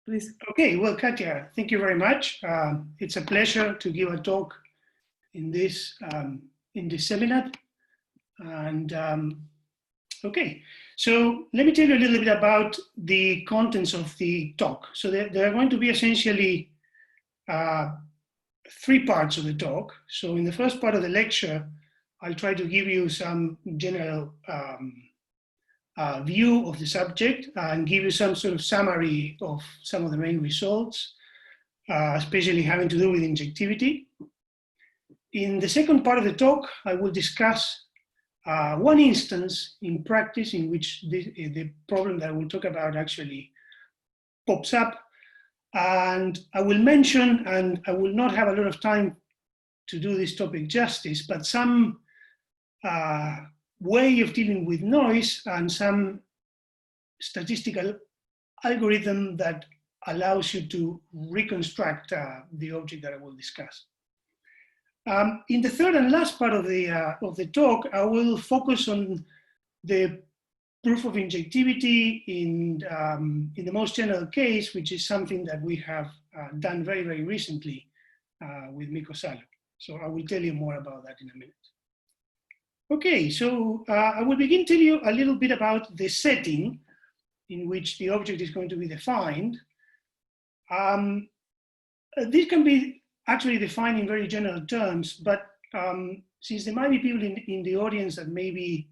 please. Okay, well, Katya, thank you very much. It's a pleasure to give a talk in this seminar. And okay, so let me tell you a little bit about the contents of the talk. So there are going to be essentially 3 parts of the talk. So in the first part of the lecture, I'll try to give you some general view of the subject and give you some sort of summary of some of the main results, especially having to do with injectivity. In the second part of the talk, I will discuss one instance in practice in which the problem that I will talk about actually pops up. And I will mention, and I will not have a lot of time to do this topic justice, but some way of dealing with noise and some statistical algorithm that allows you to reconstruct the object that I will discuss. In the third and last part of the talk, I will focus on the proof of injectivity in the most general case, which is something that we have done very, very recently with Mikko Salo. So I will tell you more about that in a minute. Okay, so I will begin to tell you a little bit about the setting in which the object is going to be defined. This can be actually defined in very general terms, but since there might be people in the audience that maybe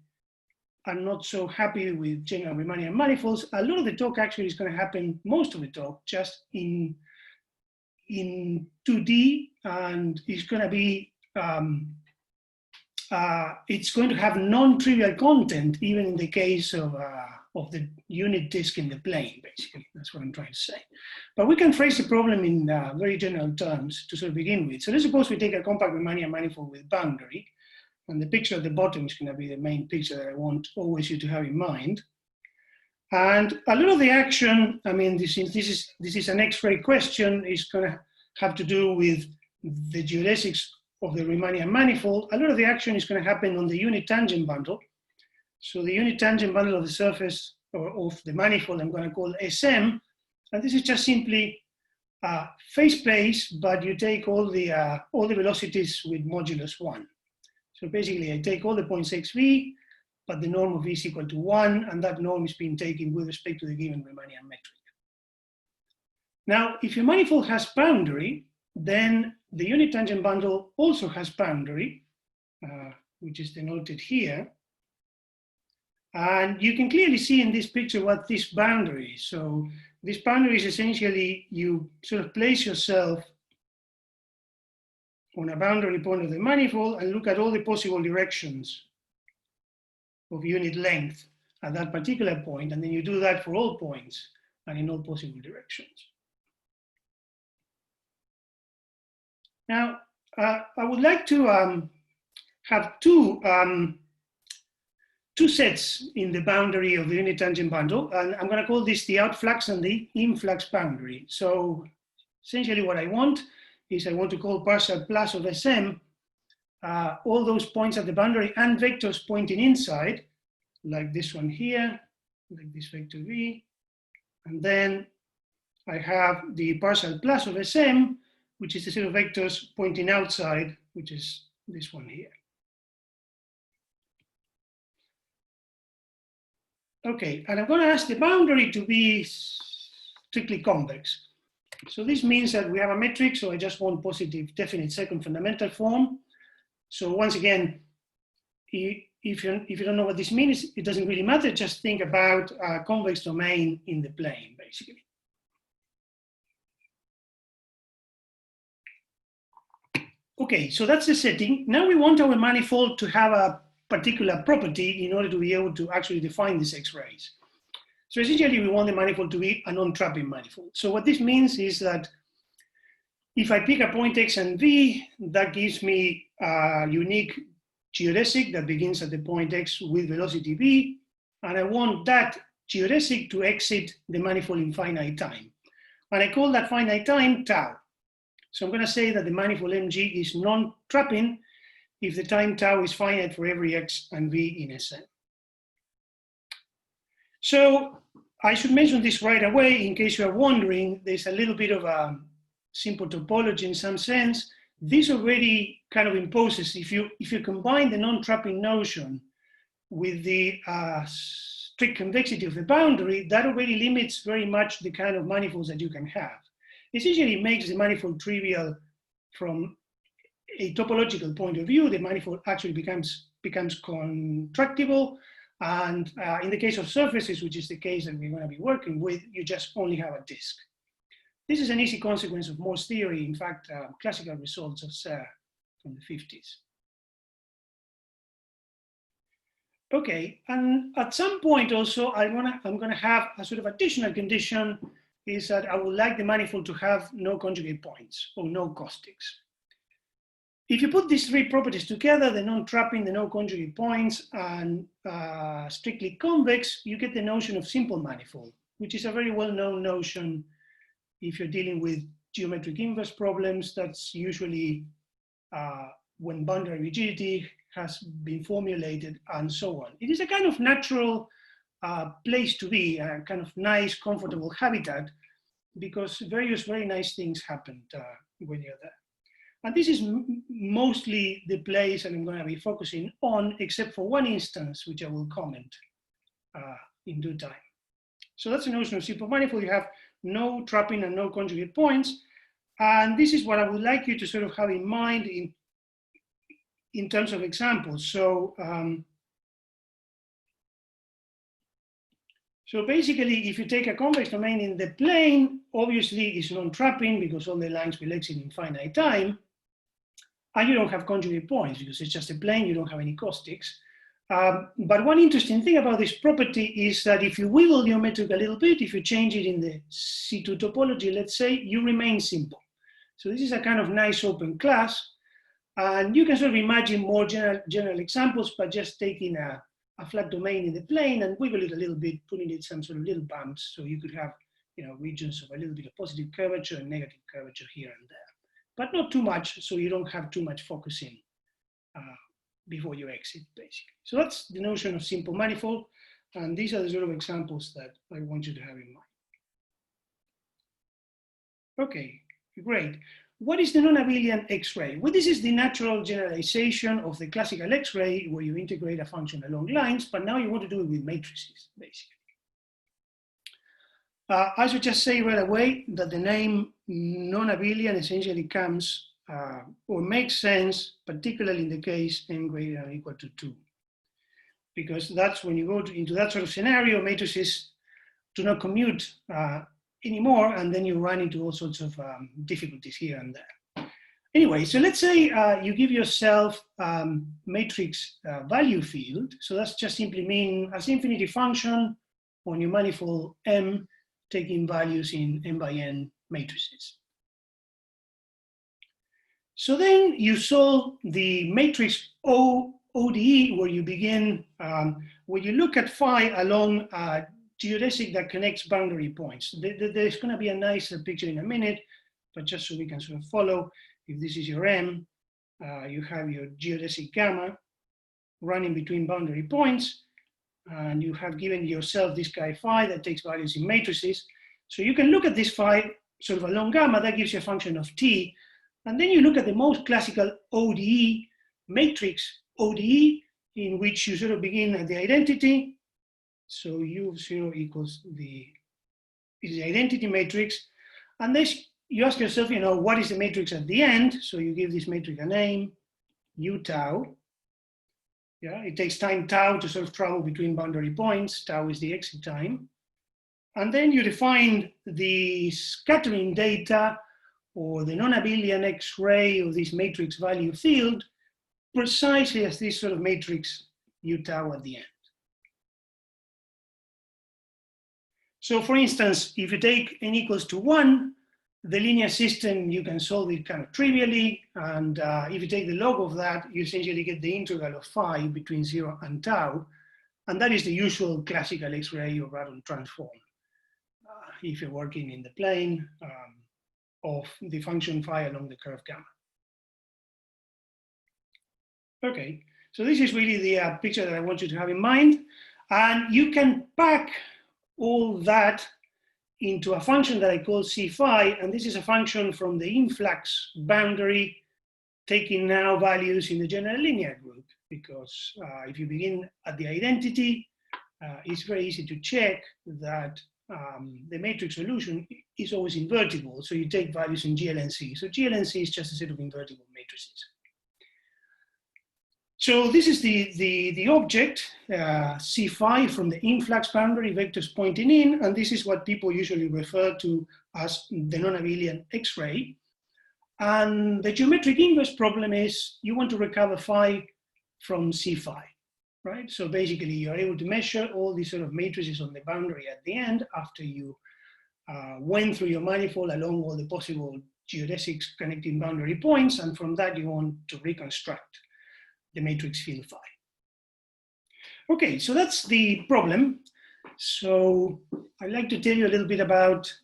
are not so happy with general Riemannian manifolds, a lot of the talk actually is going to happen, most of the talk, just in 2D, and it's going to be it's going to have non-trivial content, even in the case of the unit disk in the plane, basically. That's what I'm trying to say. But we can phrase the problem in very general terms to sort of begin with. So let's suppose we take a compact Riemannian manifold with boundary, and the picture at the bottom is going to be the main picture that I want always you to have in mind. And a lot of the action, I mean, this is an X-ray question, is going to have to do with the geodesics of the Riemannian manifold. A lot of the action is going to happen on the unit tangent bundle. So the unit tangent bundle of the surface or of the manifold I'm going to call SM, and this is just simply phase space, but you take all the velocities with modulus 1. So basically I take all the points xv, but the norm of v is equal to 1, and that norm is being taken with respect to the given Riemannian metric. Now, if your manifold has boundary, then the unit tangent bundle also has boundary, which is denoted here. And you can clearly see in this picture what this boundary is. So this boundary is essentially you sort of place yourself on a boundary point of the manifold and look at all the possible directions of unit length at that particular point, and then you do that for all points and in all possible directions. Now, I would like to have two sets in the boundary of the unit tangent bundle, and I'm going to call this the outflux and the influx boundary. So essentially what I want is I want to call partial plus of SM all those points at the boundary and vectors pointing inside, like this one here, like this vector V, and then I have the partial plus of SM, which is the set of vectors pointing outside, which is this one here. Okay, and I'm going to ask the boundary to be strictly convex. So this means that we have a metric, so I just want positive definite second fundamental form. So once again, if you don't know what this means, it doesn't really matter, just think about a convex domain in the plane, basically. Okay, so that's the setting. Now we want our manifold to have a particular property in order to be able to actually define these X-rays. So essentially we want the manifold to be a non-trapping manifold. So what this means is that if I pick a point X and V, that gives me a unique geodesic that begins at the point X with velocity V, and I want that geodesic to exit the manifold in finite time. And I call that finite time tau. So I'm going to say that the manifold MG is non-trapping if the time tau is finite for every X and V in Sn. So I should mention this right away in case you are wondering. There's a little bit of a simple topology in some sense. This already kind of imposes, if you combine the non-trapping notion with the strict convexity of the boundary, that already limits very much the kind of manifolds that you can have. Essentially, it makes the manifold trivial from a topological point of view. The manifold actually becomes contractible. And in the case of surfaces, which is the case that we're going to be working with, you just only have a disk. This is an easy consequence of Morse theory. In fact, classical results of Serre from the 50s. Okay, and at some point also, I'm gonna have a sort of additional condition, is that I would like the manifold to have no conjugate points or no caustics. If you put these three properties together, the non-trapping, the no conjugate points, and strictly convex, you get the notion of simple manifold, which is a very well-known notion if you're dealing with geometric inverse problems. That's usually when boundary rigidity has been formulated and so on. It is a kind of natural place to be, a kind of nice, comfortable habitat, because various very nice things happen when you're there. And this is mostly the place that I'm going to be focusing on, except for one instance, which I will comment in due time. So that's the notion of simple manifold. You have no trapping and no conjugate points. And this is what I would like you to sort of have in mind in terms of examples. So, so basically, if you take a convex domain in the plane, obviously it's non-trapping because all the lines will exit in finite time. And you don't have conjugate points because it's just a plane, you don't have any caustics. But one interesting thing about this property is that if you wiggle geometric a little bit, if you change it in the C2 topology, let's say, you remain simple. So this is a kind of nice open class. And you can sort of imagine more general examples by just taking a flat domain in the plane and wiggle it a little bit, putting it some sort of little bumps. So you could have, you know, regions of a little bit of positive curvature and negative curvature here and there. But not too much, so you don't have too much focusing before you exit, basically. So that's the notion of simple manifold, and these are the sort of examples that I want you to have in mind. Okay, great. What is the non-Abelian Xray? Well, this is the natural generalization of the classical Xray, where you integrate a function along lines, but now you want to do it with matrices, basically. I should just say right away that the name non-Abelian essentially comes or makes sense, particularly in the case n greater than or equal to 2. Because that's when you go into that sort of scenario, matrices do not commute anymore, and then you run into all sorts of difficulties here and there. Anyway, so let's say you give yourself matrix value field. So that's just simply mean as infinity function on your manifold M, taking values in n by n matrices. So then you solve the matrix ODE, where you begin, where you look at phi along a geodesic that connects boundary points. There's going to be a nicer picture in a minute, but just so we can sort of follow, if this is your M, you have your geodesic gamma running between boundary points, and you have given yourself this guy phi that takes values in matrices. So you can look at this phi sort of along gamma, that gives you a function of t, and then you look at the most classical ODE, matrix ODE, in which you sort of begin at the identity. So U of 0 equals is the identity matrix. And then you ask yourself, you know, what is the matrix at the end? So you give this matrix a name, U tau. Yeah, it takes time tau to sort of travel between boundary points. Tau is the exit time. And then you define the scattering data or the non-Abelian Xray of this matrix value field precisely as this sort of matrix U tau at the end. So for instance, if you take n equals to 1, the linear system, you can solve it kind of trivially. And if you take the log of that, you essentially get the integral of phi between 0 and tau. And that is the usual classical Xray or Radon transform. If you're working in the plane of the function phi along the curve gamma. Okay, so this is really the picture that I want you to have in mind. And you can pack all that into a function that I call C phi, and this is a function from the influx boundary, taking now values in the general linear group, because if you begin at the identity, it's very easy to check that the matrix solution is always invertible, so you take values in GLNC. So GLNC is just a set of invertible matrices. So this is the object, C phi from the influx boundary, vectors pointing in, and this is what people usually refer to as the non-Abelian Xray. And the geometric inverse problem is you want to recover phi from C phi, right? So basically you're able to measure all these sort of matrices on the boundary at the end after you went through your manifold along all the possible geodesics connecting boundary points, and from that you want to reconstruct the matrix field phi. Okay, so that's the problem. So I'd like to tell you a little bit about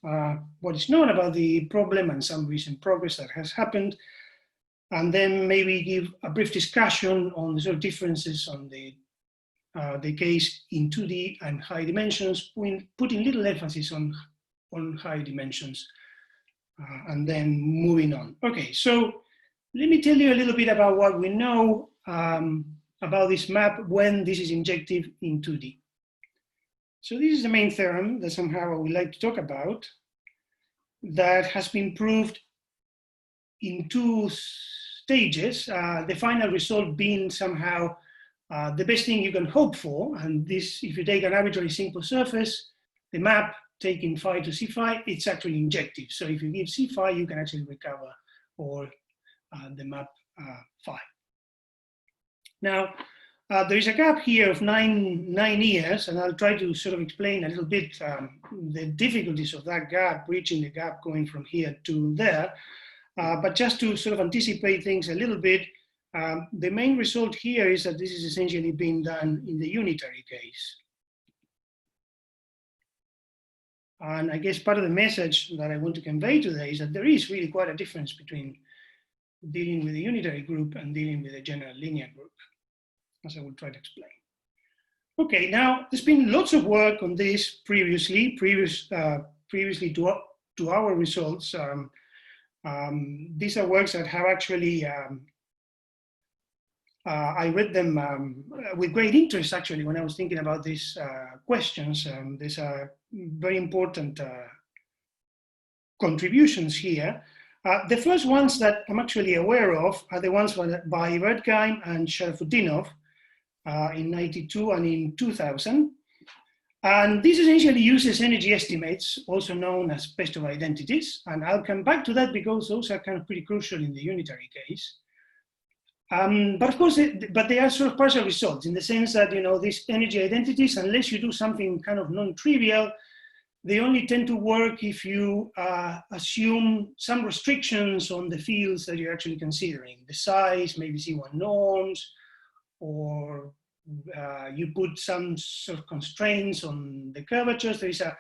what is known about the problem and some recent progress that has happened, and then maybe give a brief discussion on the sort of differences on the case in 2D and high dimensions, putting little emphasis on high dimensions, and then moving on. Okay, so let me tell you a little bit about what we know about this map when this is injective in 2D. So this is the main theorem that somehow I would like to talk about, that has been proved in 2 stages, the final result being somehow the best thing you can hope for. And this, if you take an arbitrary simple surface, the map taking phi to C phi, it's actually injective. So if you give C phi, you can actually recover or the map phi. Now, there is a gap here of nine years, and I'll try to sort of explain a little bit the difficulties of that gap, bridging the gap going from here to there. But just to sort of anticipate things a little bit, the main result here is that this is essentially being done in the unitary case. And I guess part of the message that I want to convey today is that there is really quite a difference between dealing with a unitary group and dealing with a general linear group, as I will try to explain. Okay, now there's been lots of work on this previously to our results. These are works that have actually, I read them with great interest actually when I was thinking about these questions. These are very important contributions here. The first ones that I'm actually aware of are the ones by Wertheim and Sharafutdinov in 92 and in 2000. And this essentially uses energy estimates, also known as best of identities. And I'll come back to that because those are kind of pretty crucial in the unitary case. But of course, they are sort of partial results in the sense that, you know, these energy identities, unless you do something kind of non-trivial, they only tend to work if you assume some restrictions on the fields that you're actually considering. The size, maybe C1 norms, or you put some sort of constraints on the curvatures. There is a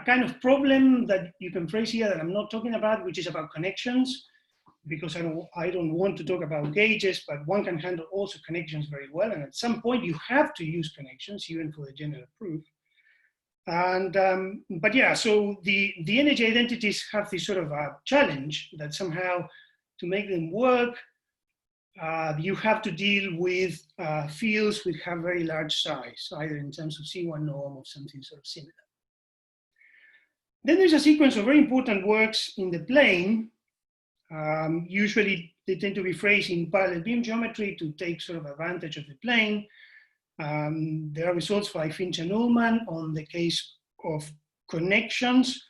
kind of problem that you can phrase here that I'm not talking about, which is about connections, because I don't want to talk about gauges, but one can handle also connections very well. And at some point you have to use connections, even for the general proof. And, but yeah, so the energy identities have this sort of a challenge that somehow to make them work, you have to deal with fields which have very large size, either in terms of C1 norm or something sort of similar. Then there's a sequence of very important works in the plane. Usually they tend to be phrased in parallel beam geometry to take sort of advantage of the plane. There are results by Finch and Ullman on the case of connections.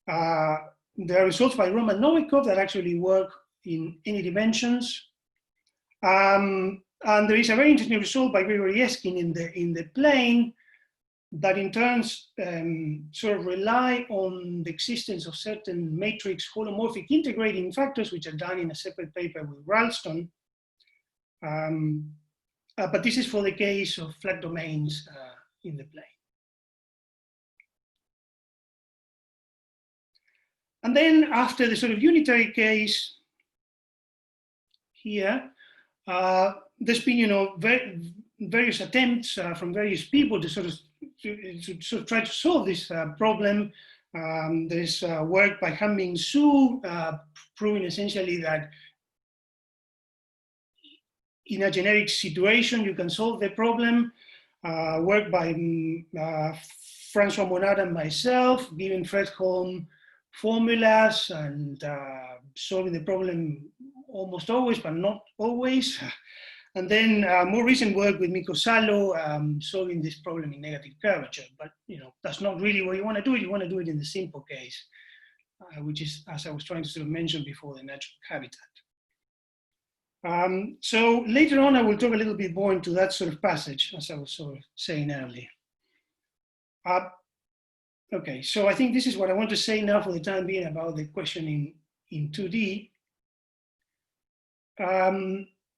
There are results by Roman Novikov that actually work in any dimensions. And there is a very interesting result by Gregory Eskin in the plane that in turns sort of rely on the existence of certain matrix holomorphic integrating factors, which are done in a separate paper with Ralston. But this is for the case of flat domains in the plane. And then after the sort of unitary case here, there's been, you know, various attempts from various people to sort of to try to solve this problem. There's work by Han-Ming Su proving essentially that in a generic situation you can solve the problem. Work by Francois Monod and myself, giving Fredholm formulas and solving the problem almost always, but not always. And then more recent work with Mikko Salo, solving this problem in negative curvature. But that's not really what you want to do. You want to do it in the simple case, which is, as I was trying to sort of mention before, the natural habitat. So later on, I will talk a little bit more into that sort of passage, as I was sort of saying earlier. Okay, so I think this is what I want to say now for the time being about the question in 2D.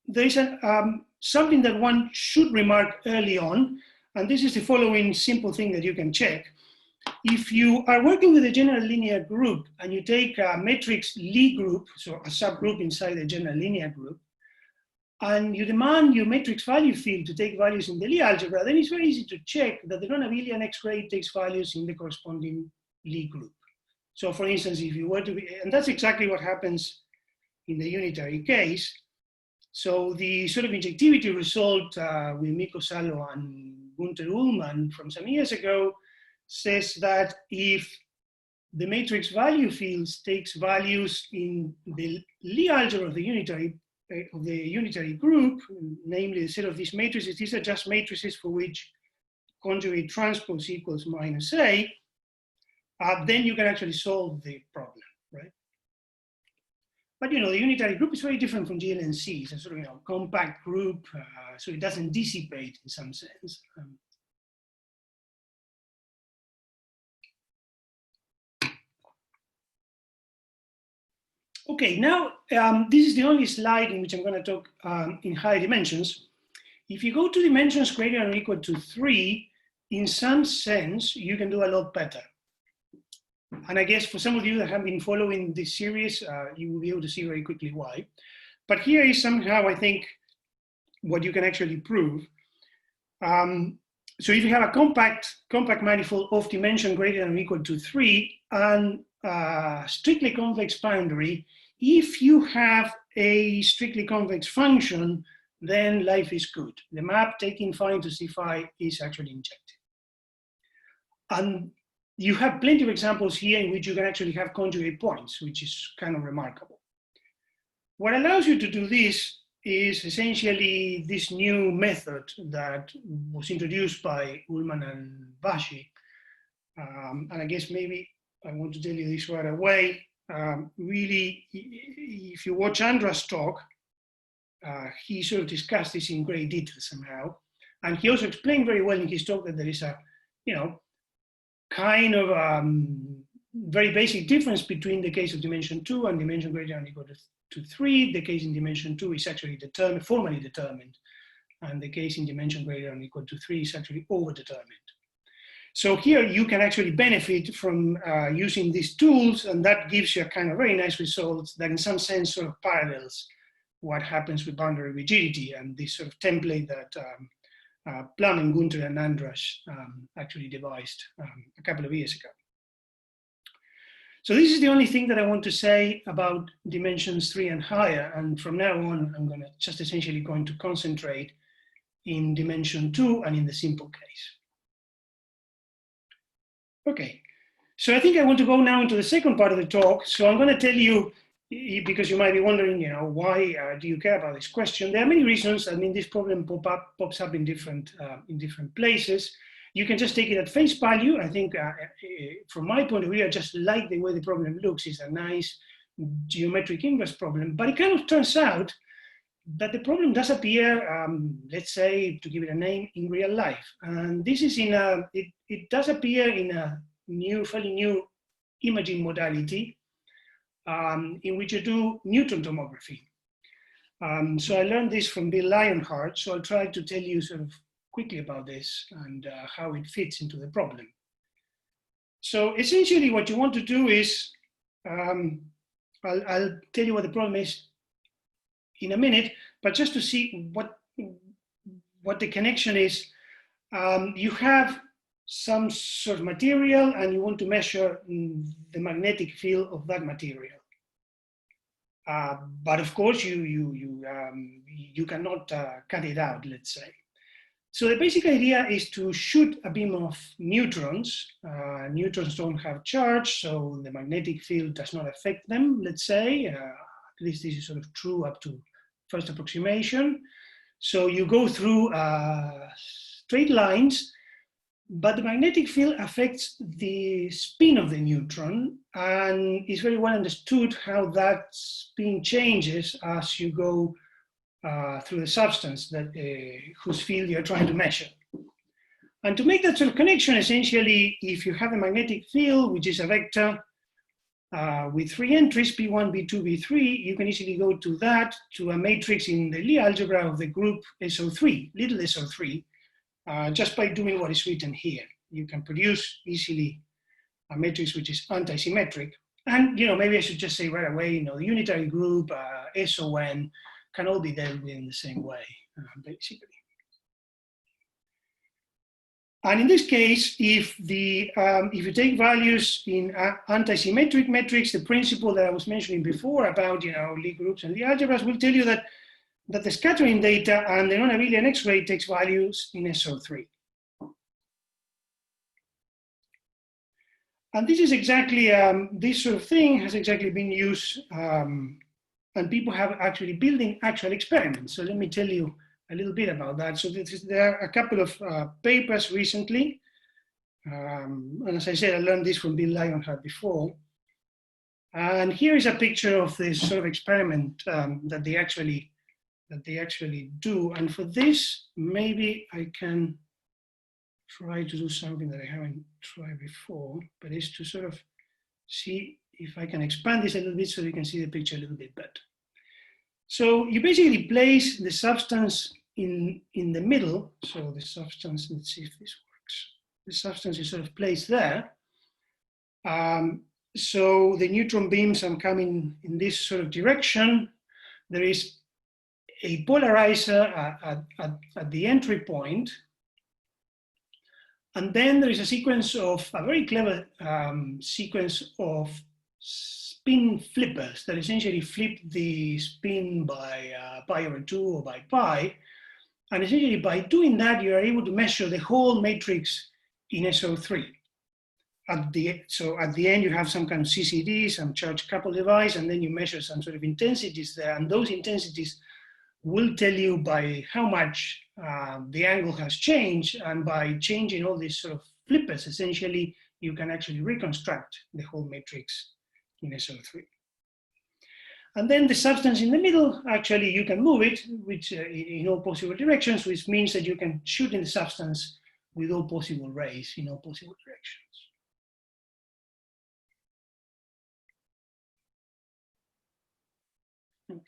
There is something that one should remark early on, and this is the following simple thing that you can check. If you are working with a general linear group and you take a matrix Lie group, so a subgroup inside the general linear group, and you demand your matrix value field to take values in the Lie algebra, then it's very easy to check that the non-Abelian Xray takes values in the corresponding Lie group. So for instance, if you were to be, and that's exactly what happens in the unitary case. So the sort of injectivity result with Mikko Salo and Gunther Ullmann from some years ago says that if the matrix value fields takes values in the Lie algebra of the unitary group, namely the set of these matrices, these are just matrices for which conjugate transpose equals minus A, then you can actually solve the problem, right? But the unitary group is very different from GLNC. It's a sort of compact group, so it doesn't dissipate in some sense. Okay, now this is the only slide in which I'm going to talk in higher dimensions. If you go to dimensions greater than or equal to 3, in some sense, you can do a lot better. And I guess for some of you that have been following this series, you will be able to see very quickly why. But here is somehow, I think, what you can actually prove. So if you have a compact manifold of dimension greater than or equal to 3 and strictly convex boundary, if you have a strictly convex function, then life is good. The map taking phi into C phi is actually injected. And you have plenty of examples here in which you can actually have conjugate points, which is kind of remarkable. What allows you to do this is essentially this new method that was introduced by Ullmann and Bashi. And I guess maybe I want to tell you this right away. Really, if you watch Andra's talk, he sort of discussed this in great detail somehow. And he also explained very well in his talk that there is a, kind of very basic difference between the case of dimension 2 and dimension greater than or equal to 3. The case in dimension 2 is actually formally determined, and the case in dimension greater than or equal to 3 is actually overdetermined. So here you can actually benefit from using these tools, and that gives you a kind of very nice result that in some sense sort of parallels what happens with boundary rigidity and this sort of template that Plum and Gunther and Andras actually devised a couple of years ago. So this is the only thing that I want to say about dimensions 3 and higher, and from now on I'm going to just essentially going to concentrate in dimension 2 and in the simple case. Okay, so I think I want to go now into the second part of the talk. So I'm going to tell you, because you might be wondering, why do you care about this question? There are many reasons. I mean, this problem pops up in different places. You can just take it at face value. I think from my point of view, I just like the way the problem looks. It's a nice geometric inverse problem, but it kind of turns out that the problem does appear, let's say, to give it a name, in real life. And this is it does appear in a fairly new imaging modality in which you do Newton tomography. So I learned this from Bill Lionheart, so I'll try to tell you sort of quickly about this and how it fits into the problem. So essentially what you want to do is, I'll tell you what the problem is in a minute, but just to see what the connection is, you have some sort of material and you want to measure the magnetic field of that material. But of course, you cannot cut it out, let's say. So the basic idea is to shoot a beam of neutrons. Neutrons don't have charge, so the magnetic field does not affect them, let's say. At least this is sort of true up to first approximation. So you go through straight lines, but the magnetic field affects the spin of the neutron, and it's very well understood how that spin changes as you go through the substance that whose field you're trying to measure. And to make that sort of connection, essentially, if you have a magnetic field, which is a vector with 3 entries, P1, B2, B3, you can easily go to that, to a matrix in the Lie algebra of the group SO3, little SO3, just by doing what is written here. You can produce easily a matrix which is anti-symmetric. And maybe I should just say right away, the unitary group, SON, can all be dealt with in the same way, basically. And in this case, if you take values in anti-symmetric metrics, the principle that I was mentioning before about Lie groups and Lie algebras will tell you that the scattering data and the non-Abelian Xray takes values in SO3. And this is exactly, this sort of thing has exactly been used, and people have actually building actual experiments. So let me tell you a little bit about that. So there are a couple of papers recently, and as I said, I learned this from Bill Lionheart before. And here is a picture of this sort of experiment that they actually do. And for this, maybe I can try to do something that I haven't tried before, but it's to sort of see if I can expand this a little bit so you can see the picture a little bit better. So you basically place the substance in the middle. So the substance, let's see if this works. The substance is sort of placed there. So the neutron beams are coming in this sort of direction. There is a polarizer at the entry point. And then there is a sequence of, a very clever sequence of spin flippers that essentially flip the spin by pi over 2 or by pi. And essentially by doing that, you are able to measure the whole matrix in SO3. So at the end, you have some kind of CCD, some charge couple device, and then you measure some sort of intensities there. And those intensities will tell you by how much the angle has changed, and by changing all these sort of flippers, essentially, you can actually reconstruct the whole matrix in SO3. And then the substance in the middle, actually, you can move it which, in all possible directions, which means that you can shoot in the substance with all possible rays in all possible directions. Okay.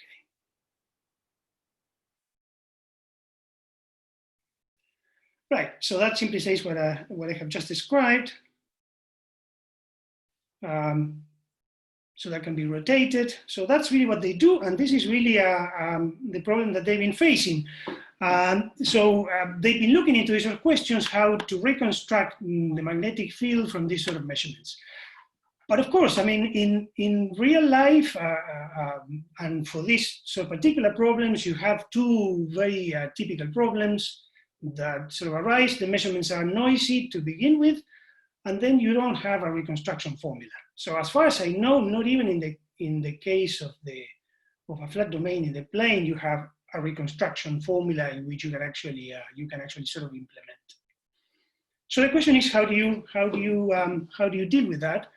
Right, so that simply says what I have just described. So that can be rotated. So that's really what they do, and this is really the problem that they've been facing. So they've been looking into these sort of questions, how to reconstruct the magnetic field from these sort of measurements. But of course, I mean, in real life, and for these sort of particular problems, you have two very typical problems that sort of arise. The measurements are noisy to begin with, and then you don't have a reconstruction formula. So as far as I know, not even in the case of a flat domain in the plane, you have a reconstruction formula in which you can actually sort of implement. So the question is, how do you deal with that?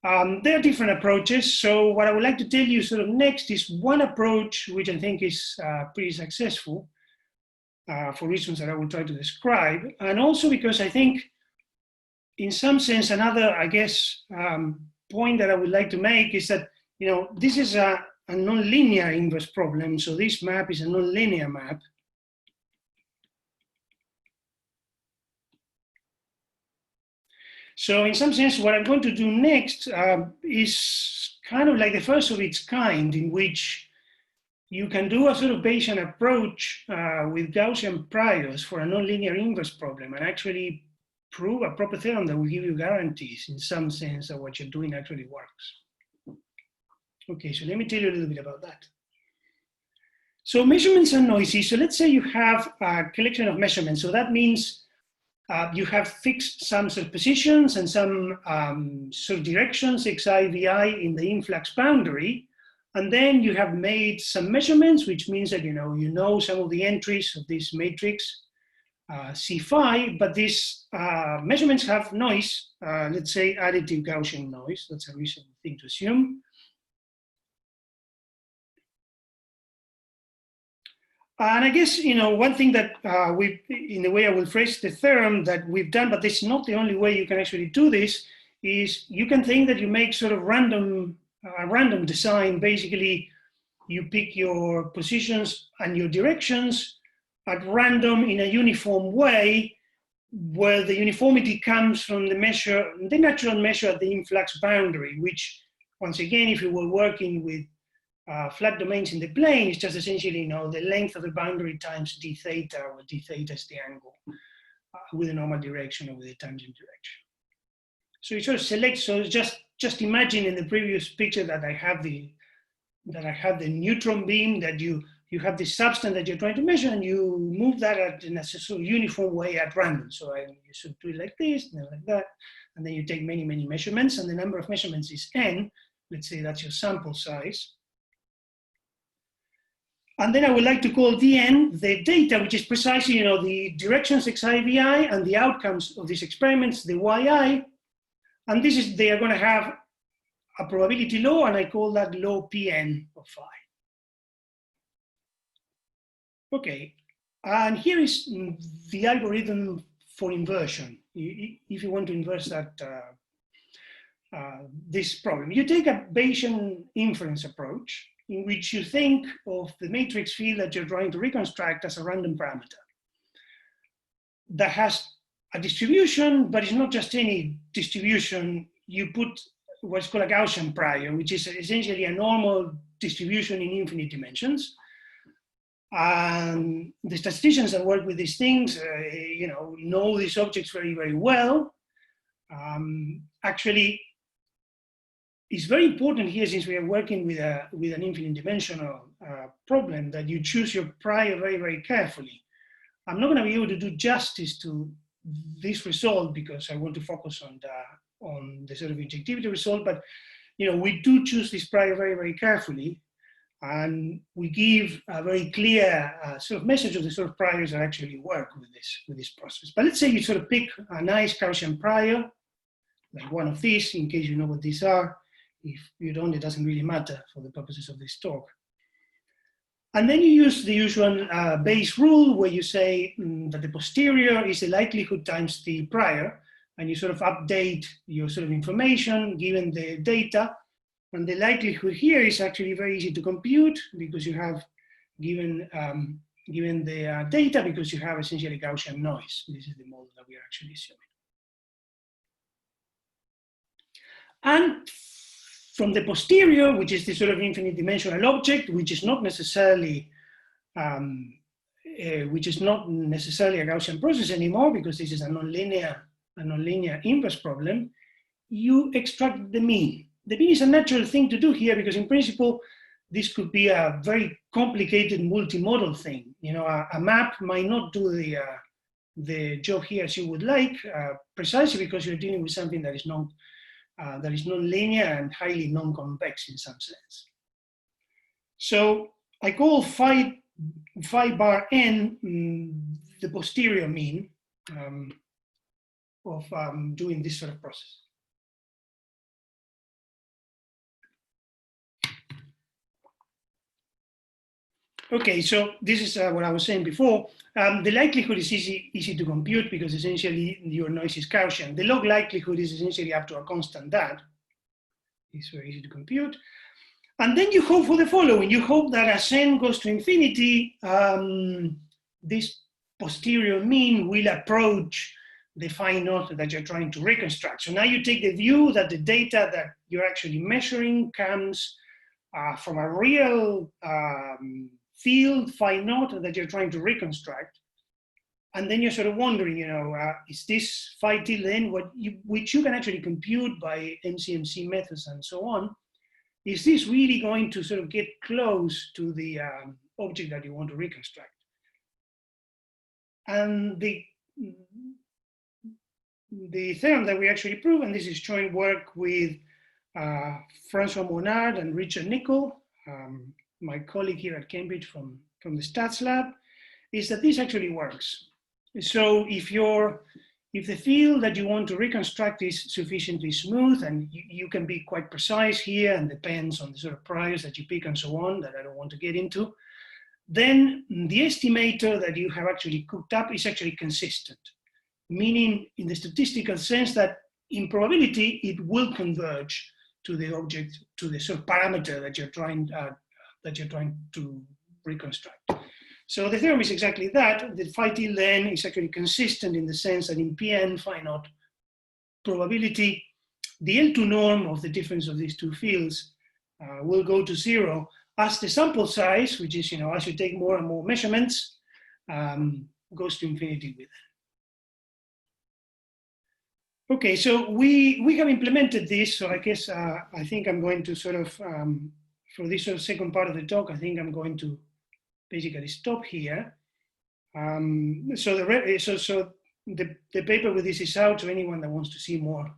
There are different approaches. So what I would like to tell you sort of next is one approach which I think is pretty successful for reasons that I will try to describe, and also because I think, in some sense, another, I guess, point that I would like to make is that, this is a nonlinear inverse problem. So this map is a nonlinear map. So in some sense, what I'm going to do next is kind of like the first of its kind, in which you can do a sort of Bayesian approach with Gaussian priors for a nonlinear inverse problem, and actually prove a proper theorem that will give you guarantees in some sense that what you're doing actually works. Okay, so let me tell you a little bit about that. So measurements are noisy. So let's say you have a collection of measurements. So that means you have fixed some sort of positions and some sort of directions, xi, vi, in the influx boundary. And then you have made some measurements, which means that you know some of the entries of this matrix C phi, but these measurements have noise, let's say additive Gaussian noise. That's a reasonable thing to assume. And I guess, one thing that in the way I will phrase the theorem that we've done, but this is not the only way you can actually do this, is you can think that you make sort of random design. Basically, you pick your positions and your directions at random in a uniform way, where the uniformity comes from the natural measure at the influx boundary, which, once again, if you were working with flat domains in the plane, is just essentially the length of the boundary times d theta, where d theta is the angle with the normal direction or with the tangent direction. So you sort of select. So just imagine in the previous picture that I have the neutron beam, that you have this substance that you're trying to measure, and you move that in a sort of uniform way at random. So you should do it like this, and then like that, and then you take many measurements, and the number of measurements is n. Let's say that's your sample size. And then I would like to call dn the data, which is precisely the directions xi, vi, and the outcomes of these experiments, the yi. And they are going to have a probability law, and I call that law Pn of phi. Okay, and here is the algorithm for inversion. If you want to inverse that this problem, you take a Bayesian inference approach, in which you think of the matrix field that you're trying to reconstruct as a random parameter that has a distribution, but it's not just any distribution. You put what's called a Gaussian prior, which is essentially a normal distribution in infinite dimensions. And the statisticians that work with these things, know these objects very well. Actually, it's very important here, since we are working with an infinite dimensional problem, that you choose your prior very carefully. I'm not going to be able to do justice to this result because I want to focus on the sort of injectivity result, but we do choose this prior very carefully, and we give a very clear sort of message of the sort of priors that actually work with this process. But let's say you sort of pick a nice Gaussian prior, like one of these, in case you know what these are. If you don't, it doesn't really matter for the purposes of this talk. And then you use the usual Bayes rule, where you say that the posterior is the likelihood times the prior, and you sort of update your sort of information given the data. And the likelihood here is actually very easy to compute, because you have given the data, because you have essentially Gaussian noise. This is the model that we are actually assuming. And from the posterior, which is the sort of infinite dimensional object, which is not necessarily a Gaussian process anymore, because this is a nonlinear inverse problem, you extract the mean. The mean is a natural thing to do here, because in principle, this could be a very complicated multimodal thing. A map might not do the job here as you would like, precisely because you're dealing with something that is non-linear and highly non-convex in some sense. So I call phi bar n the posterior mean of doing this sort of process. Okay, so this is what I was saying before. The likelihood is easy to compute, because essentially your noise is Gaussian. The log likelihood is essentially up to a constant that. It's very easy to compute. And then you hope for the following. You hope that as n goes to infinity, this posterior mean will approach the phi naught that you're trying to reconstruct. So now you take the view that the data that you're actually measuring comes from a real field phi naught that you're trying to reconstruct. And then you're sort of wondering, is this phi tilde n, which you can actually compute by MCMC methods and so on, is this really going to sort of get close to the object that you want to reconstruct? And the theorem that we actually prove, and this is joint work with Francois Monard and Richard Nicol, my colleague here at Cambridge from the stats lab, is that this actually works. So if the field that you want to reconstruct is sufficiently smooth, and you can be quite precise here and depends on the sort of priors that you pick and so on, that I don't want to get into, then the estimator that you have actually cooked up is actually consistent, meaning in the statistical sense that in probability it will converge to the object, to the sort of parameter that you're trying to reconstruct. So the theorem is exactly that. The phi tilde n is actually consistent in the sense that in Pn phi naught probability, the L2 norm of the difference of these two fields will go to 0 as the sample size, which is, as you take more and more measurements, goes to infinity with n. Okay, so we have implemented this. So I guess I think I'm going to sort of, for this sort of second part of the talk, I think I'm going to basically stop here. So the paper with this is out to anyone that wants to see more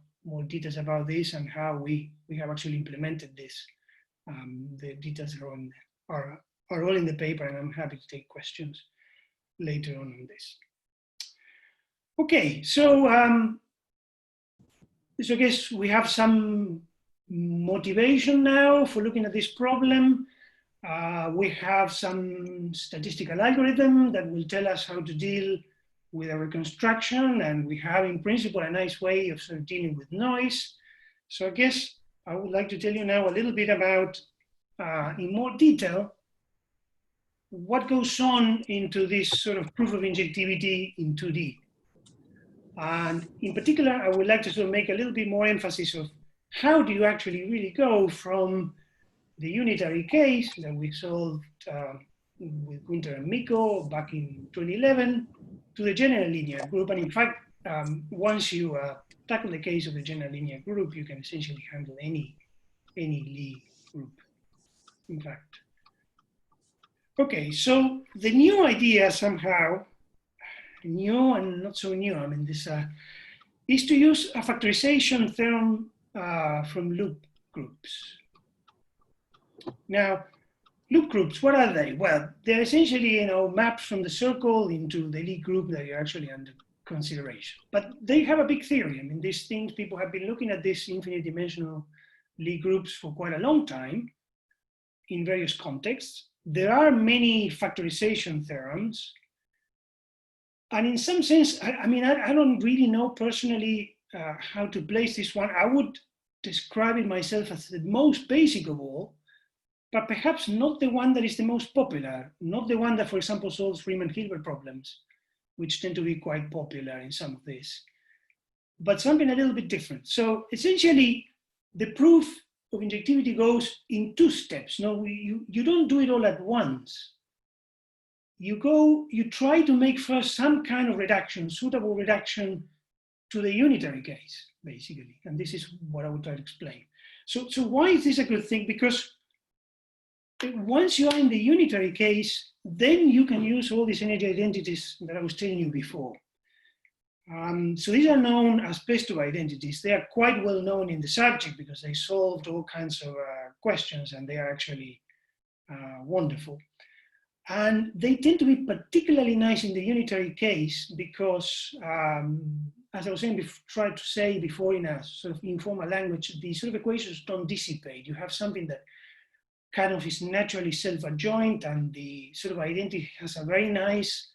details about this and how we have actually implemented this. The details are all in the paper, and I'm happy to take questions later on this. Okay, so I guess we have some motivation now for looking at this problem. We have some statistical algorithm that will tell us how to deal with a reconstruction, and we have in principle a nice way of sort of dealing with noise. So I guess I would like to tell you now a little bit about, in more detail, what goes on into this sort of proof of injectivity in 2D. And in particular, I would like to sort of make a little bit more emphasis of how do you actually really go from the unitary case that we solved with Winter and Miko back in 2011 to the general linear group. And in fact, once you tackle the case of the general linear group, you can essentially handle any Lie group, in fact. Okay, so the new idea somehow, new and not so new, I mean, this is to use a factorization theorem from loop groups. Now, loop groups, what are they? Well, they're essentially, maps from the circle into the Lie group that are actually under consideration. But they have a big theory. I mean, these things, people have been looking at these infinite dimensional Lie groups for quite a long time in various contexts. There are many factorization theorems. And in some sense, I don't really know personally how to place this one. I would describe it myself as the most basic of all, but perhaps not the one that is the most popular, not the one that, for example, solves Riemann-Hilbert problems, which tend to be quite popular in some of this, but something a little bit different. So essentially, the proof of injectivity goes in two steps. No, you don't do it all at once. You try to make first some kind of reduction, suitable reduction to the unitary case, basically. And this is what I would try to explain. So why is this a good thing? Because once you are in the unitary case, then you can use all these energy identities that I was telling you before. So these are known as Pesto identities. They are quite well known in the subject because they solved all kinds of questions, and they are actually wonderful. And they tend to be particularly nice in the unitary case because, as I was saying, tried to say before in a sort of informal language, the sort of equations don't dissipate. You have something that kind of is naturally self-adjoint, and the sort of identity has a very nice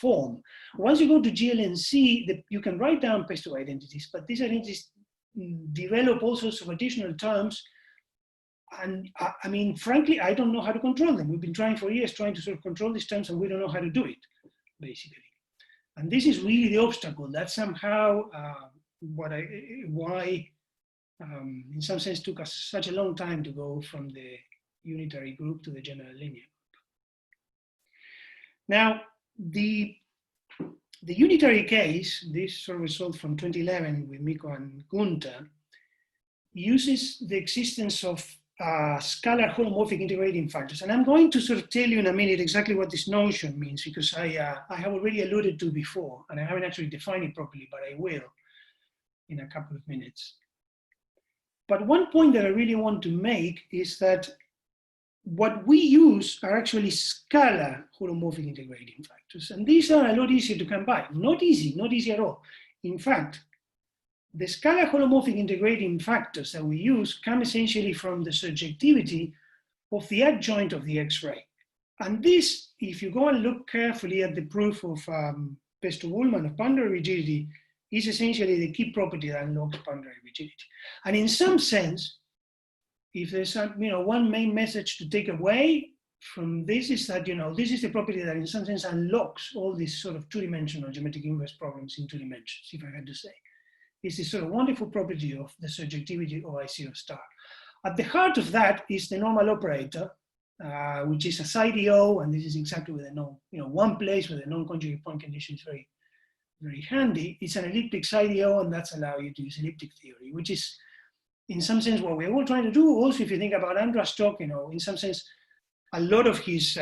form. Once you go to GLNC, you can write down Pesto identities, but these identities develop all sorts of additional terms. And I mean, frankly, I don't know how to control them. We've been trying for years trying to sort of control these terms, and we don't know how to do it, basically. And this is really the obstacle. That's somehow why in some sense took us such a long time to go from the unitary group to the general linear group. Now, the The unitary case, this sort of result from 2011 with Miko and Gunther, uses the existence of scalar holomorphic integrating factors. And I'm going to sort of tell you in a minute exactly what this notion means, because I have already alluded to before, and I haven't actually defined it properly, but I will in a couple of minutes. But one point that I really want to make is that what we use are actually scalar holomorphic integrating factors. And these are a lot easier to come by. Not easy at all. In fact, the scalar holomorphic integrating factors that we use come essentially from the surjectivity of the adjoint of the X-ray. And this, if you go and look carefully at the proof of Pesto-Ullmann of boundary rigidity, is essentially the key property that unlocks boundary rigidity. And in some sense, if there's one main message to take away from this is that this is the property that in some sense unlocks all these sort of two-dimensional geometric inverse problems in 2 dimensions, if I had to say. It's this sort of wonderful property of the surjectivity of I0 star. At the heart of that is the normal operator, which is a SIDO, and this is exactly with a one place where the non-conjugate point condition is very, very handy. It's an elliptic SIDO, and that's allow you to use elliptic theory, which is in some sense what we're all trying to do. Also, if you think about Andras' talk, in some sense, a lot of his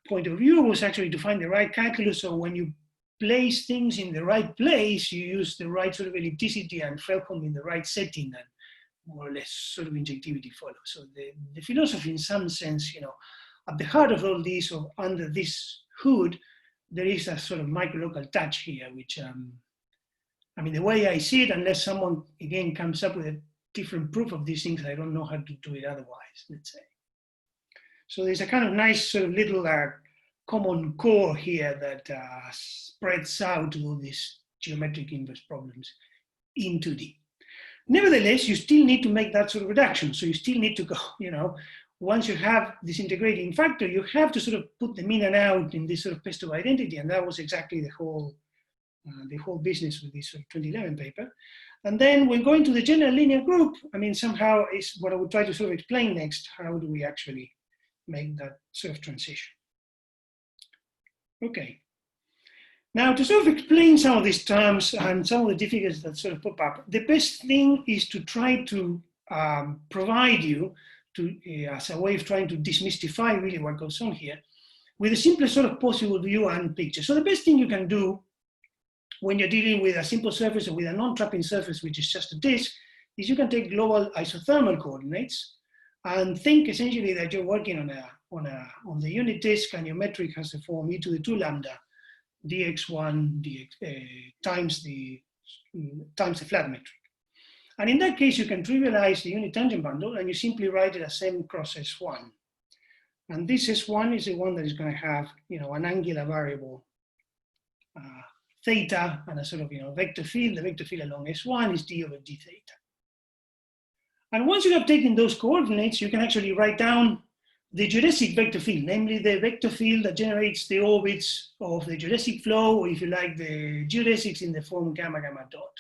point of view was actually to find the right calculus. So when you place things in the right place, you use the right sort of ellipticity and Fredholm in the right setting, and more or less sort of injectivity follows. So the philosophy in some sense, at the heart of all this, or under this hood, there is a sort of micro-local touch here, which, the way I see it, unless someone, again, comes up with a different proof of these things, I don't know how to do it otherwise, let's say. So there's a kind of nice sort of little common core here that spreads out all these geometric inverse problems in 2D. Nevertheless, you still need to make that sort of reduction. So you still need to go, once you have this integrating factor, you have to sort of put them in and out in this sort of Pesto identity. And that was exactly the whole business with this sort of 2011 paper. And then when going to the general linear group, somehow is what I would try to sort of explain next. How do we actually make that sort of transition? Okay. Now, to sort of explain some of these terms and some of the difficulties that sort of pop up, the best thing is to try to provide you as a way of trying to demystify really what goes on here with the simplest sort of possible view and picture. So the best thing you can do when you're dealing with a simple surface or with a non-trapping surface, which is just a disk, is you can take global isothermal coordinates and think essentially that you're working on the unit disk, and your metric has the form e to the 2 lambda dx1 times the flat metric. And in that case, you can trivialize the unit tangent bundle, and you simply write it as m cross S1. And this S1 is the one that is going to have an angular variable theta and a sort of vector field. The vector field along S1 is d over d theta. And once you have taken those coordinates, you can actually write down the geodesic vector field, namely the vector field that generates the orbits of the geodesic flow, or if you like, the geodesics in the form gamma gamma dot.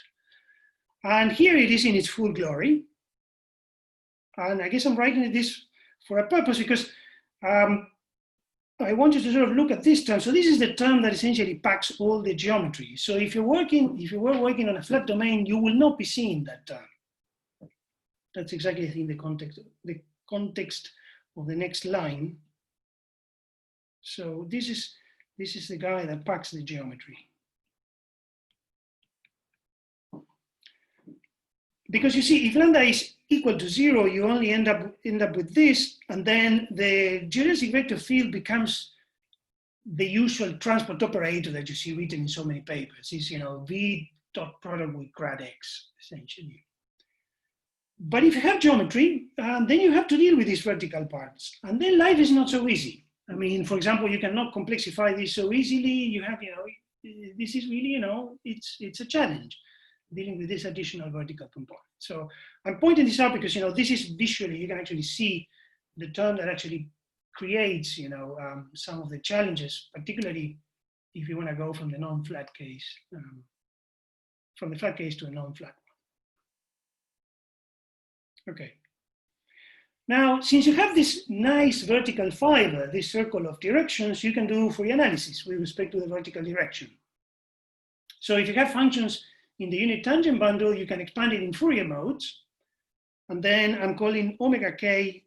And here it is in its full glory. And I guess I'm writing this for a purpose, because I want you to sort of look at this term. So this is the term that essentially packs all the geometry. So if you were working on a flat domain, you will not be seeing that term. That's exactly, I think, the context of the next line. So this is the guy that packs the geometry. Because you see, if lambda is equal to 0, you only end up with this, and then the geodesic vector field becomes the usual transport operator that you see written in so many papers. It's v dot product with grad x, essentially. But if you have geometry, then you have to deal with these vertical parts, and then life is not so easy. For example, you cannot complexify this so easily. You have, this is really, it's a challenge dealing with this additional vertical component. So I'm pointing this out because, this is visually, you can actually see the term that actually creates, some of the challenges, particularly if you want to go from the non-flat case, from the flat case to a non-flat one. Okay. Now, since you have this nice vertical fiber, this circle of directions, you can do Fourier analysis with respect to the vertical direction. So if you have functions in the unit tangent bundle, you can expand it in Fourier modes. And then I'm calling omega k,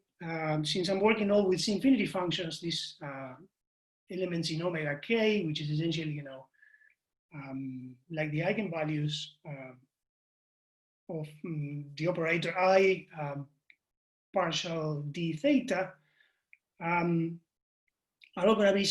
since I'm working all with infinity functions, these elements in omega k, which is essentially, like the eigenvalues of the operator I partial d theta, are all going to be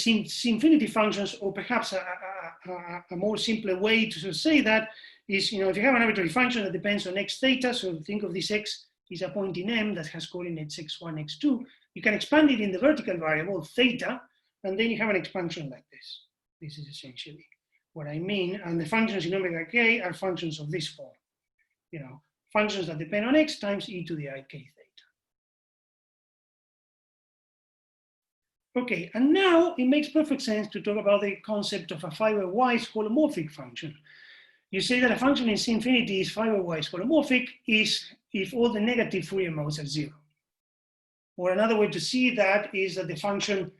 infinity functions, or perhaps a more simpler way to sort of say that is, if you have an arbitrary function that depends on x theta, so think of this x is a point in M that has coordinates x1, x2, you can expand it in the vertical variable theta, and then you have an expansion like this. This is essentially what I mean, and the functions in omega k are functions of this form, functions that depend on x times e to the I k theta. Okay, and now it makes perfect sense to talk about the concept of a fiber-wise holomorphic function. You say that a function in C infinity is fiber-wise holomorphic if all the negative Fourier modes are 0. Or another way to see that is that the function,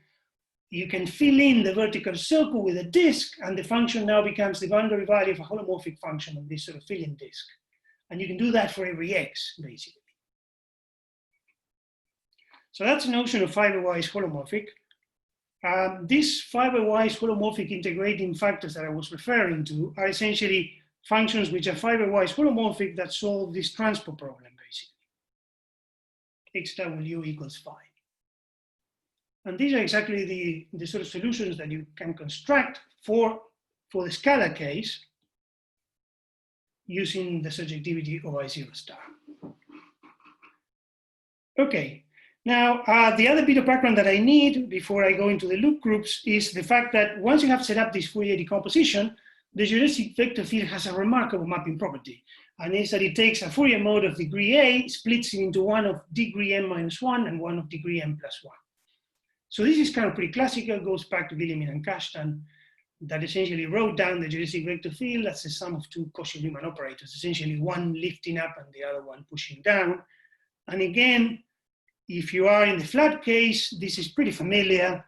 you can fill in the vertical circle with a disk, and the function now becomes the boundary value of a holomorphic function on this sort of fill-in disk. And you can do that for every x, basically. So that's the notion of fiber-wise holomorphic. These fiber-wise holomorphic integrating factors that I was referring to are essentially functions which are fiber-wise holomorphic that solve this transport problem, basically. xw equals phi. And these are exactly the sort of solutions that you can construct for the scalar case using the surjectivity of I0 star. Okay. Now, the other bit of background that I need before I go into the loop groups is the fact that once you have set up this Fourier decomposition, the geodesic vector field has a remarkable mapping property. And it's that it takes a Fourier mode of degree A, splits it into one of degree m-1 and one of degree m+1. So this is kind of pretty classical, goes back to Guillemin and Kashtan, that essentially wrote down the geodesic vector field as the sum of two Cauchy-Riemann operators, essentially one lifting up and the other one pushing down. And again, if you are in the flat case, this is pretty familiar.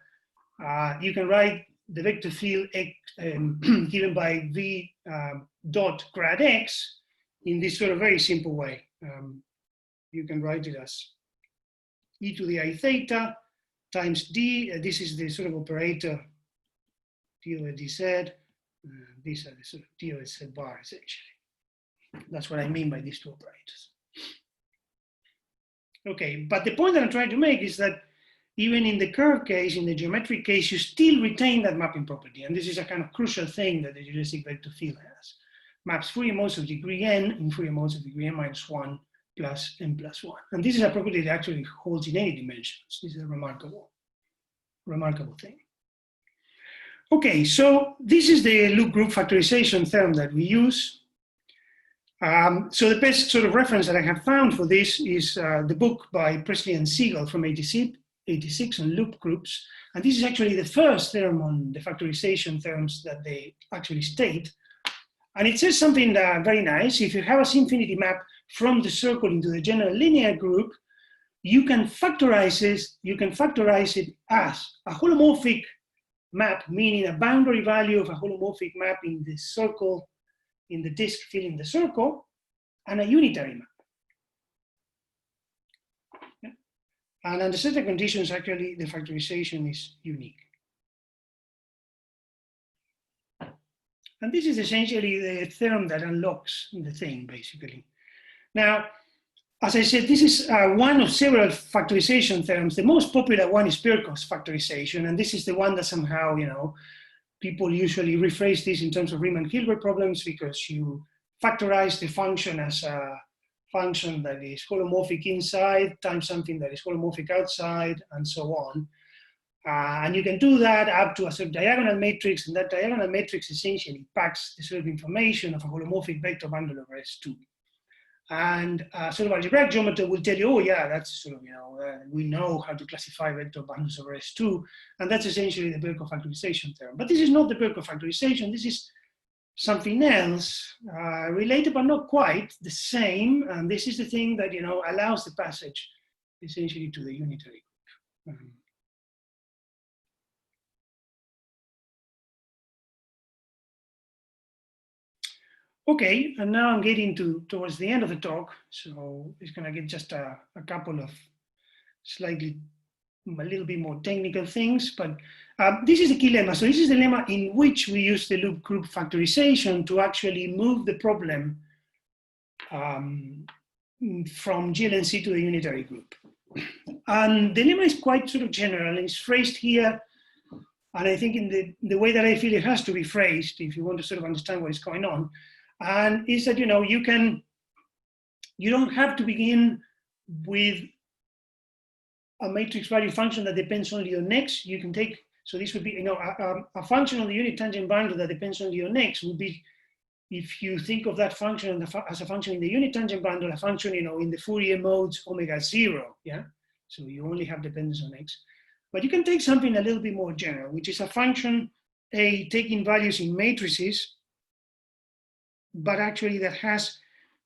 You can write the vector field given by v dot grad x in this sort of very simple way. You can write it as e to the I theta times d. This is the sort of operator d over dz. These are the sort of d over z bar, essentially. That's what I mean by these two operators. Okay, but the point that I'm trying to make is that even in the curve case, in the geometric case, you still retain that mapping property. And this is a kind of crucial thing that the geodesic vector field has. Maps Fourier modes of degree n in Fourier modes of degree n-1 plus n+1. And this is a property that actually holds in any dimensions. This is a remarkable thing. Okay, so this is the loop group factorization theorem that we use. So the best sort of reference that I have found for this is the book by Presley and Siegel from 86 on loop groups. And this is actually the first theorem on the factorization theorems that they actually state. And it says something very nice. If you have a infinity map from the circle into the general linear group, you can factorize it as a holomorphic map, meaning a boundary value of a holomorphic map in the circle, in the disk filling the circle, and a unitary map. Yeah. And under certain conditions, actually, the factorization is unique. And this is essentially the theorem that unlocks the thing, basically. Now, as I said, this is one of several factorization theorems. The most popular one is Birkhoff's factorization, and this is the one that somehow, people usually rephrase this in terms of Riemann-Hilbert problems because you factorize the function as a function that is holomorphic inside times something that is holomorphic outside, and so on. And you can do that up to a sort of diagonal matrix, and that diagonal matrix essentially packs the sort of information of a holomorphic vector bundle over S2. And sort of algebraic geometry will tell you, oh yeah, that's sort of, we know how to classify vector bundles over S2, and that's essentially the Birkhoff factorization theorem. But this is not the Birkhoff factorization, this is something else, related but not quite the same, and this is the thing that, allows the passage essentially to the unitary group. Okay, and now I'm getting towards the end of the talk, so it's gonna get just a couple of slightly, a little bit more technical things, but this is a key lemma. So this is the lemma in which we use the loop group factorization to actually move the problem from GLNC to the unitary group. And the lemma is quite sort of general, and it's phrased here, and I think in the way that I feel it has to be phrased, if you want to sort of understand what is going on, and is that, you know, you don't have to begin with a matrix value function that depends only on x. You can take, so this would be, you know, a function on the unit tangent bundle that depends only on x would be, if you think of that function as a function in the unit tangent bundle, a function, you know, in the Fourier modes omega 0, yeah? So you only have dependence on x. But you can take something a little bit more general, which is a function A taking values in matrices, but actually that has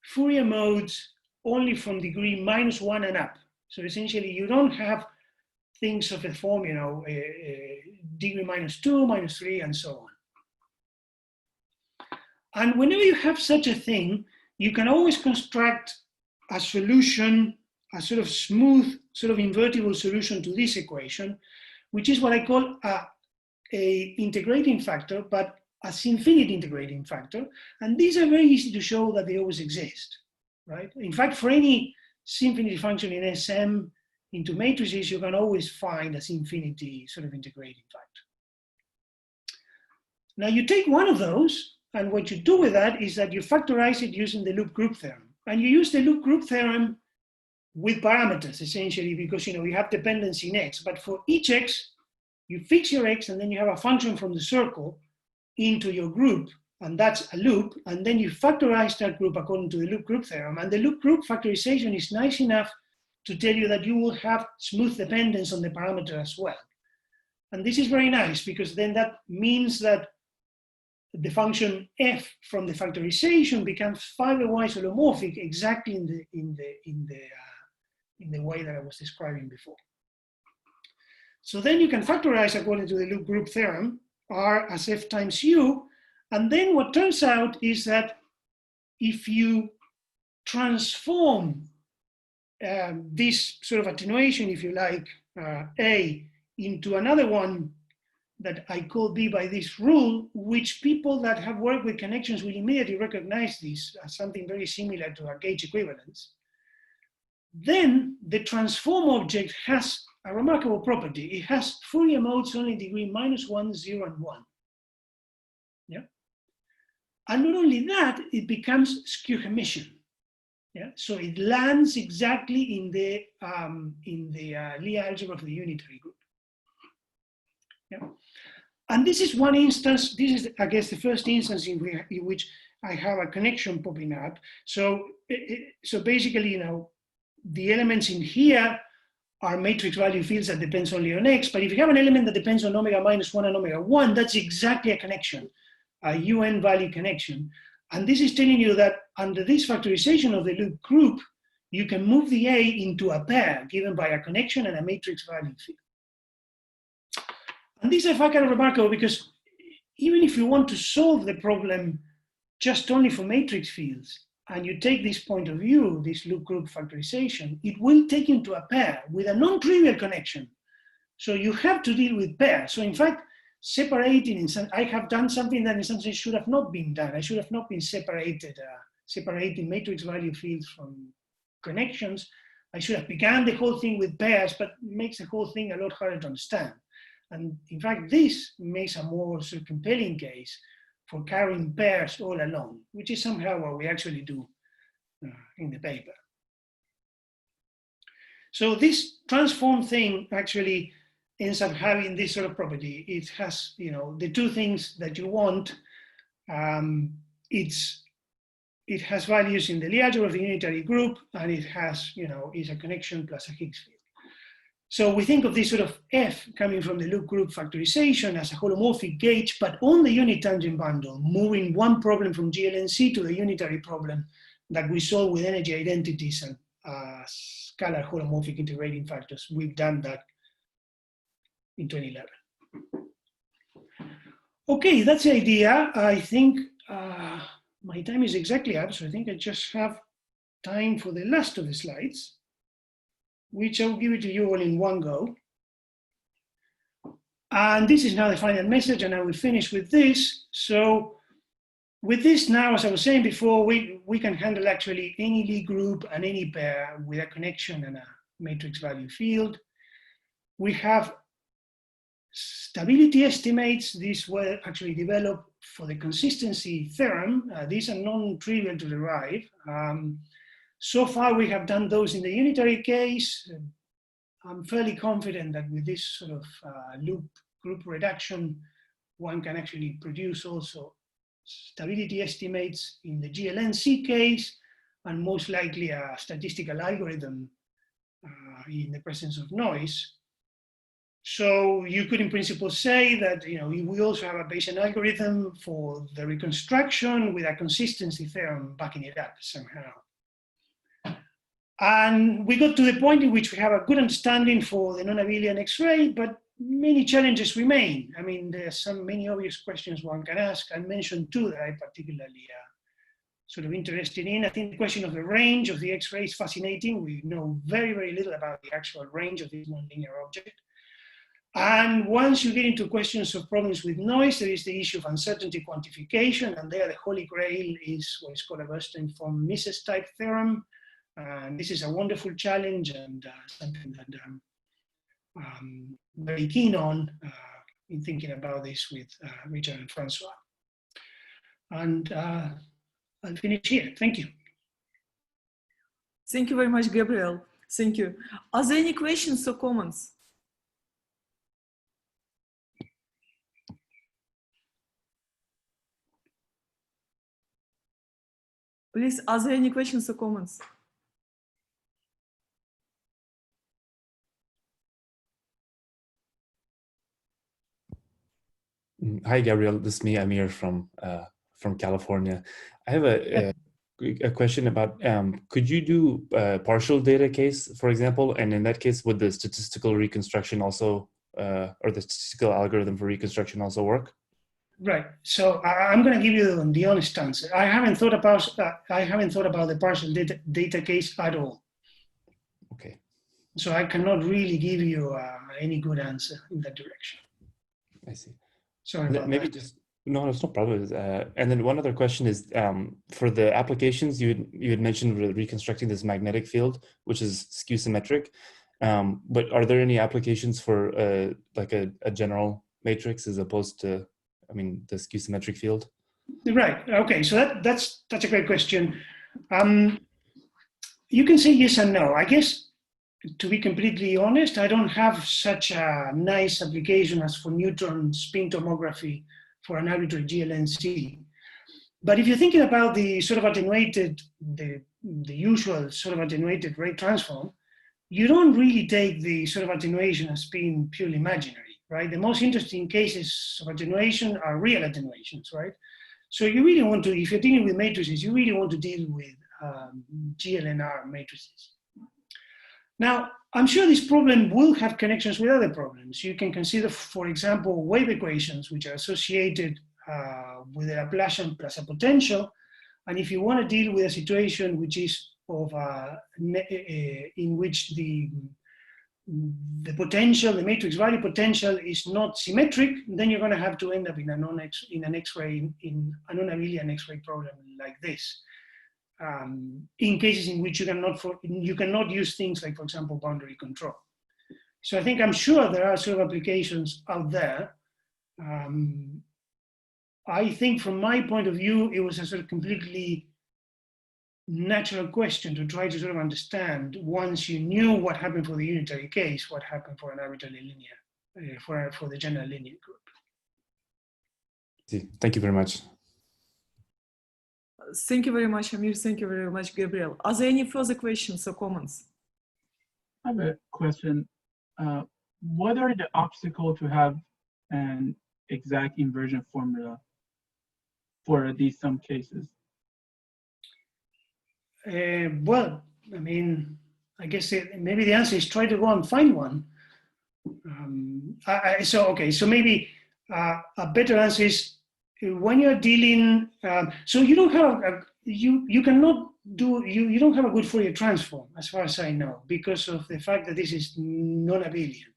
Fourier modes only from degree -1 and up. So essentially you don't have things of the form, you know, degree -2, -3, and so on. And whenever you have such a thing, you can always construct a solution, a sort of smooth, sort of invertible solution to this equation, which is what I call a integrating factor, but a infinite integrating factor. And these are very easy to show that they always exist, right? In fact, for any infinity function in SM into matrices, you can always find a infinity sort of integrating factor. Now you take one of those, and what you do with that is that you factorize it using the loop group theorem. And you use the loop group theorem with parameters, essentially, because, you know, you have dependency in x, but for each x, you fix your x, and then you have a function from the circle into your group, and that's a loop, and then you factorize that group according to the loop group theorem. And the loop group factorization is nice enough to tell you that you will have smooth dependence on the parameter as well. And this is very nice, because then that means that the function f from the factorization becomes fiber-wise holomorphic exactly in the way that I was describing before. So then you can factorize according to the loop group theorem, R as f times u, and then what turns out is that if you transform this sort of attenuation, if you like, A, into another one that I call B by this rule, which people that have worked with connections will immediately recognize this as something very similar to a gauge equivalence, then the transform object has a remarkable property. It has Fourier modes only degree -1, 0, and 1. Yeah? And not only that, it becomes skew Hermitian. Yeah? So it lands exactly in the Lie algebra of the unitary group. Yeah? And this is one instance, this is, I guess, the first instance in which I have a connection popping up. So basically, you know, the elements in here are matrix value fields that depends only on x, but if you have an element that depends on omega -1 and omega 1, that's exactly a connection, a UN value connection. And this is telling you that under this factorization of the loop group, you can move the A into a pair given by a connection and a matrix value field. And this is kind of remarkable because even if you want to solve the problem just only for matrix fields, and you take this point of view, this loop group factorization, it will take you into a pair with a non-trivial connection. So you have to deal with pairs. So in fact, separating, I have done something that in some sense should have not been done. I should have not been separating matrix value fields from connections. I should have begun the whole thing with pairs, but it makes the whole thing a lot harder to understand. And in fact, this makes a more sort of compelling case for carrying pairs all along, which is somehow what we actually do in the paper. So this transform thing actually ends up having this sort of property. It has, you know, the two things that you want. It has values in the Lie algebra of the unitary group, and it has, you know, is a connection plus a Higgs field. So we think of this sort of F coming from the loop group factorization as a holomorphic gauge, but on the unit tangent bundle, moving one problem from GLNC to the unitary problem that we solve with energy identities and scalar holomorphic integrating factors. We've done that in 2011. Okay, that's the idea. I think my time is exactly up, so I think I just have time for the last of the slides, which I'll give it to you all in one go. And this is now the final message, and I will finish with this. So with this now, as I was saying before, we can handle actually any Lie group and any pair with a connection and a matrix value field. We have stability estimates. These were actually developed for the consistency theorem. These are non-trivial to derive. So far, we have done those in the unitary case. I'm fairly confident that with this sort of loop group reduction, one can actually produce also stability estimates in the GLNC case, and most likely a statistical algorithm in the presence of noise. So you could in principle say that we also have a Bayesian algorithm for the reconstruction with a consistency theorem backing it up somehow. And we got to the point in which we have a good understanding for the non-Abelian Xray, but many challenges remain. I mean, there's many obvious questions one can ask. I mentioned two that I particularly sort of interested in. I think the question of the range of the X-ray is fascinating. We know very, very little about the actual range of this nonlinear object. And once you get into questions of problems with noise, there is the issue of uncertainty quantification, and there the holy grail is what is called a Burstein-von Mises type theorem. And this is a wonderful challenge and something that I'm very keen on in thinking about this with Richard and Francois. And I'll finish here. Thank you. Thank you very much, Gabriel. Thank you. Are there any questions or comments? Please, are there any questions or comments? Hi, Gabriel. This is me, Amir from California. I have a question about, could you do a partial data case, for example, and in that case, would the statistical reconstruction also, or the statistical algorithm for reconstruction also work? Right. So I'm going to give you the honest answer. I haven't thought about the partial data case at all. Okay. So I cannot really give you any good answer in that direction. I see. Sorry about maybe that. Just no, it's no problem. And then one other question is, for the applications you had mentioned reconstructing this magnetic field, which is skew symmetric. But are there any applications for like a general matrix as opposed to, I mean, the skew symmetric field? Right. Okay. So that's a great question. You can say yes and no. I guess, to be completely honest, I don't have such a nice application as for neutron spin tomography for an arbitrary GLNC. But if you're thinking about the sort of attenuated, the usual sort of attenuated rate transform, you don't really take the sort of attenuation as being purely imaginary, right? The most interesting cases of attenuation are real attenuations, right? So you really want to, if you're dealing with matrices, you really want to deal with GLNR matrices. Now, I'm sure this problem will have connections with other problems. You can consider, for example, wave equations, which are associated with a Laplacian plus a potential. And if you want to deal with a situation which is of in which the potential, the matrix value potential is not symmetric, then you're going to have to end up in an X-ray, in a non-Abelian X-ray problem like this. In cases in which you cannot use things like, for example, boundary control. So I'm sure there are sort of applications out there. I think from my point of view, it was a sort of completely natural question to try to sort of understand, once you knew what happened for the unitary case, what happened for an arbitrarily linear, for the general linear group. Thank you very much. Thank you very much, Amir. Thank you very much, Gabriel. Are there any further questions or comments? I have a question. What are the obstacles to have an exact inversion formula for these sum cases? Well, I mean, I guess maybe the answer is try to go and find one. So maybe a better answer is when you're dealing, so you don't have you cannot do you don't have a good Fourier transform as far as I know, because of the fact that this is non-abelian.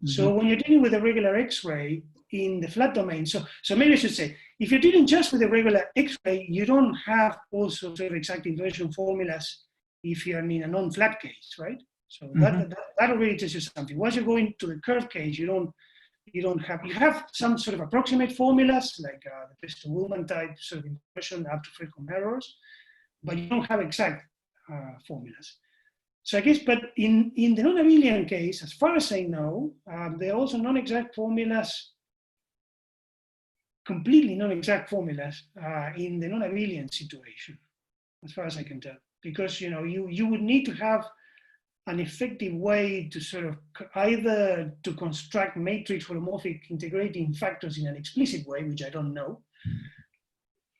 So when you're dealing with a regular X-ray in the flat domain, so maybe I should say, if you're dealing just with a regular X-ray, you don't have also sort of exact inversion formulas if you're in a non-flat case, right? So that already tells you something. Once you go into the curved case, you have some sort of approximate formulas like the Piston-Willman type sort of inversion up to frequent errors, but you don't have exact formulas. So I guess, but in the non-abelian case, as far as I know, there are also non-exact formulas, completely non-exact formulas in the non-abelian situation, as far as I can tell, because you would need to have an effective way to sort of either to construct matrix holomorphic integrating factors in an explicit way, which I don't know,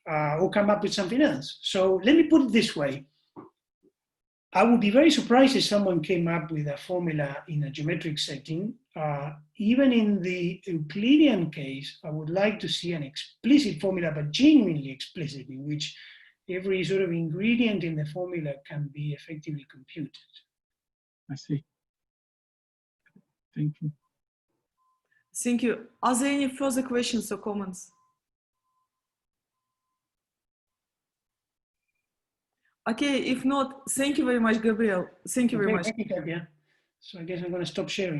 or come up with something else. So let me put it this way. I would be very surprised if someone came up with a formula in a geometric setting. Even in the Euclidean case, I would like to see an explicit formula, but genuinely explicit, in which every sort of ingredient in the formula can be effectively computed. I see. Thank you. Thank you. Are there any further questions or comments? Okay, if not, thank you very much, Gabriel. Thank you very much. Thank you, Katia. So I guess I'm going to stop sharing.